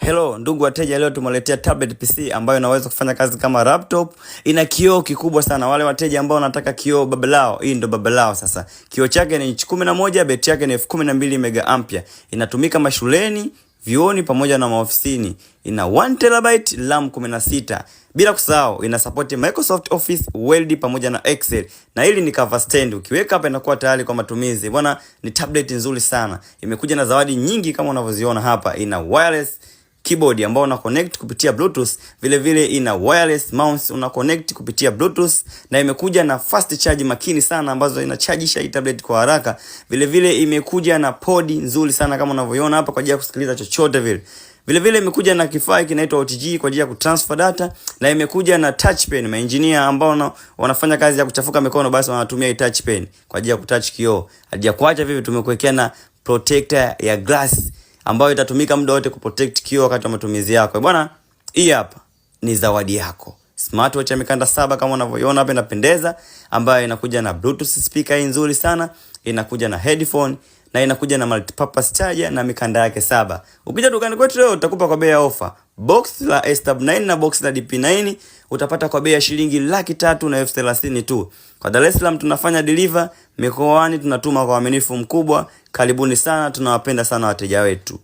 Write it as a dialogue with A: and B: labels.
A: Hello ndugu wateja, leo tumeletea tablet PC ambayo inaweza kufanya kazi kama laptop. Ina kioo kikubwa sana. Wale wateja ambao wanataka kioo baba lao, hii ndo baba lao sasa. Kioo chake ni inchi 11, betri yake ni 12 mega. Inatumika mashuleni, vioni pamoja na maofisini. Ina 1 TB RAM 16. Bila kusahau ina support Microsoft Office, Word pamoja na Excel. Na hili ni cover stand. Ukiweka hapa inakuwa tayari kwa matumizi. Bwana, ni tablet nzuri sana. Imekuja na zawadi nyingi kama unavyoziona hapa. Ina wireless keyboard ambao una connect kupitia Bluetooth, vile vile ina wireless mouse una connect kupitia Bluetooth, na imekuja na fast charge makini sana ambazo inachajisha hii tablet kwa haraka. Vile vile imekuja na podi nzuri sana kama unavyoiona hapa kwa ajili ya kusikiliza chochote vile. Vile vile imekuja na kifaa kinaitwa OTG kwa ajili ya kutransfer data, na imekuja na touch pen. Maengineer ambao wanafanya kazi ya kuchafuka mikono basi wanatumia hii touch pen kwa ajili ya kutouch kioo. Hadi ya kuacha vipi, tumekuwekea na protector ya glass ambayo itatumika muda wote kuprotect kioo wakati wa matumizi yako. Bwana, hii hapa ni zawadi yako. Smartwatch ya mikanda 7 kama unavyoiona hapa inapendeza, ambayo inakuja na Bluetooth speaker nzuri sana, inakuja na headphone na inakuja na multipurpose charger na mikanda yake 7. Ukija dukani kwetu leo utakupa kwa bei ya offer. Box la SW9 na box la DP9 utapata kwa bei ya shilingi 330,030 tu. Kwa Dar es Salaam tunafanya deliver, mikoani tunatuma kwa uaminifu mkubwa. Karibuni sana, tunawapenda sana wateja wetu.